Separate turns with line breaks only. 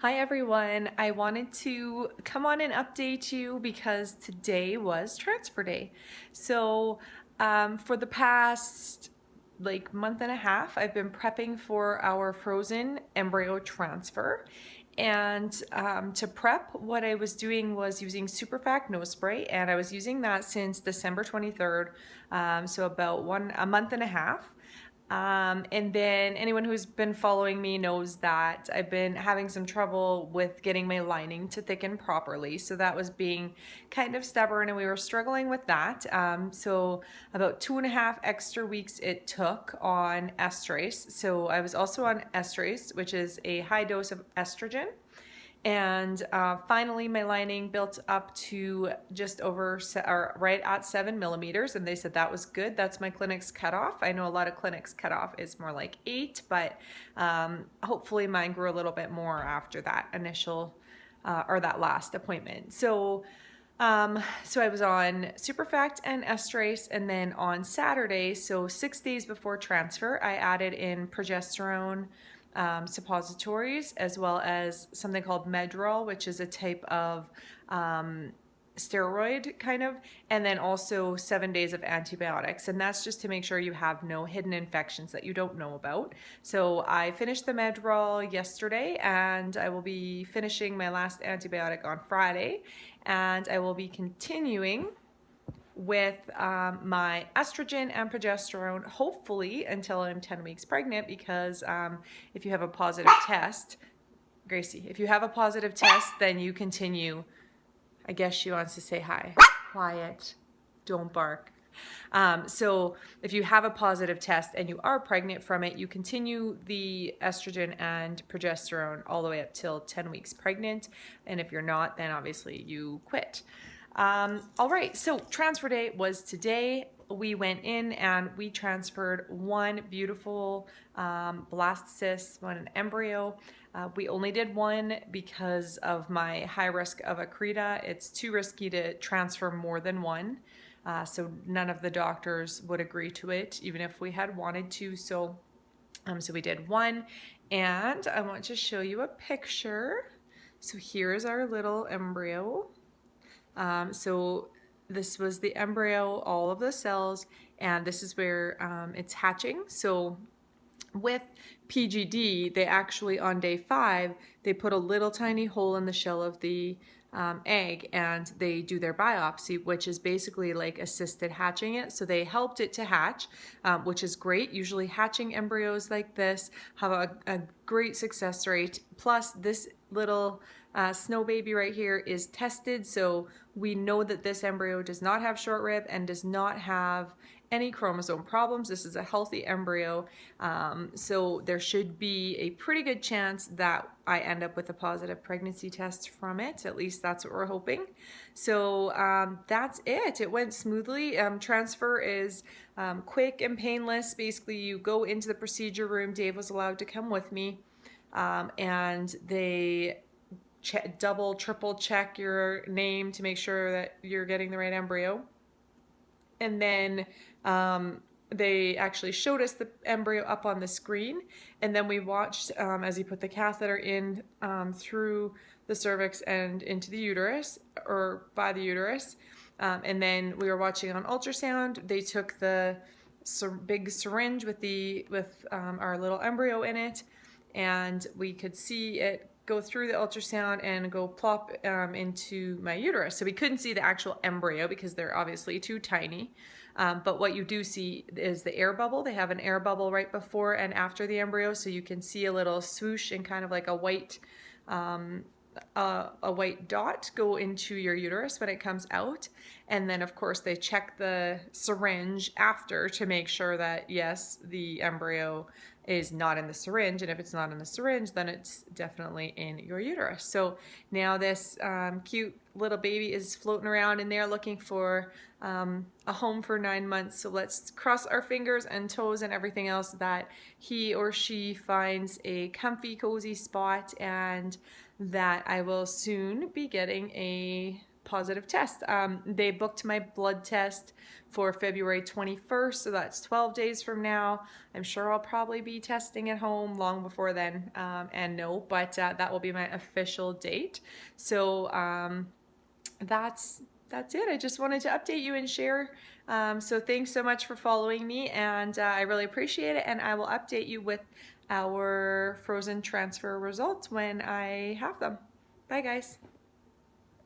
Hi everyone, I wanted to come on and update you because today was transfer day. So for the past month and a half, I've been prepping for our frozen embryo transfer. And to prep, what I was doing was using Superfact nose spray, and I was using that since December 23rd, so about a month and a half. And then anyone who's been following me knows that I've been having some trouble with getting my lining to thicken properly. So that was being kind of stubborn and we were struggling with that. So about 2.5 extra weeks it took on estrase. So I was also on estrase, which is a high dose of estrogen. And finally, my lining built up to just over, or right at 7 millimeters, and they said that was good. That's my clinic's cutoff. I know a lot of clinics' cutoff is more like 8, but hopefully mine grew a little bit more after that initial or that last appointment. So I was on Superfact and estrase, and then on Saturday, so 6 days before transfer, I added in progesterone suppositories, as well as something called Medrol, which is a type of steroid kind of, and then also 7 days of antibiotics. And that's just to make sure you have no hidden infections that you don't know about. So I finished the Medrol yesterday, and I will be finishing my last antibiotic on Friday, and I will be continuing with my estrogen and progesterone, hopefully until I'm 10 weeks pregnant, because if you have a positive test, Gracie, if you have a positive test, then you continue. I guess she wants to say hi. Quiet. Don't bark. So if you have a positive test and you are pregnant from it, you continue the estrogen and progesterone all the way up till 10 weeks pregnant. And if you're not, then obviously you quit. All right, so transfer day was today. We went in and we transferred one beautiful blastocyst, one embryo. We only did one because of my high risk of accreta. It's too risky to transfer more than one. So none of the doctors would agree to it, even if we had wanted to. So we did one, and I want to show you a picture. So here's our little embryo. So this was the embryo, all of the cells, and this is where it's hatching. So with PGD, they actually, on day 5, they put a little tiny hole in the shell of the egg, and they do their biopsy, which is basically like assisted hatching it. So they helped it to hatch, which is great. Usually hatching embryos like this have a great success rate. Plus this little snow baby right here is tested, so we know that this embryo does not have short rib and does not have any chromosome problems. This is a healthy embryo, so there should be a pretty good chance that I end up with a positive pregnancy test from it. At least that's what we're hoping. So that's it. It went smoothly. Transfer is quick and painless. Basically, you go into the procedure room. Dave was allowed to come with me, and they double, triple check your name to make sure that you're getting the right embryo. And then they actually showed us the embryo up on the screen, and then we watched as he put the catheter in through the cervix and into the uterus, or by the uterus, and then we were watching on ultrasound. They took the big syringe with our little embryo in it, and we could see it go through the ultrasound and go plop into my uterus. So we couldn't see the actual embryo because they're obviously too tiny. But what you do see is the air bubble. They have an air bubble right before and after the embryo, so you can see a little swoosh and kind of like a white dot go into your uterus when it comes out. And then of course they check the syringe after to make sure that yes, the embryo is not in the syringe, and if it's not in the syringe, then it's definitely in your uterus. So now this cute little baby is floating around in there looking for a home for 9 months. So let's cross our fingers and toes and everything else that he or she finds a comfy, cozy spot, and that I will soon be getting a positive test. They booked my blood test for February 21st, so that's 12 days from now. I'm sure I'll probably be testing at home long before then, and no, but that will be my official date. So that's it. I just wanted to update you and share. So thanks so much for following me, and I really appreciate it. And I will update you with our frozen transfer results when I have them. Bye, guys.